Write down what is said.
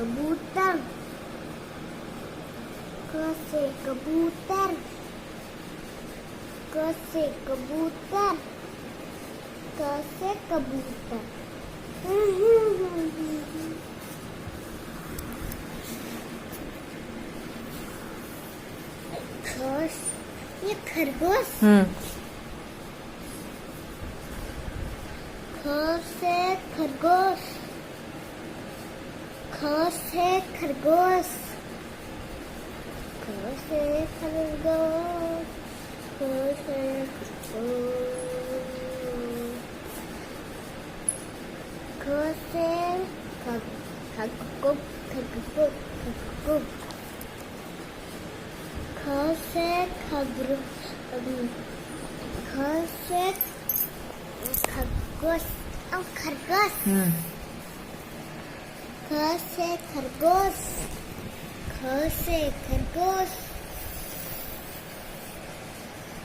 कबूतर, क से कबूतर, क से कबूतर, क से कबूतर। खस, ये खरगोश। ख से खरगोश, ख से खरगोश, ख से खरगोश, ख से खरगोश, ख से खगोश, खगोश, खगोश, ख से खरगोश, ख से खरगोश और खरगोश, ख से खरगोश, ख से खरगोश।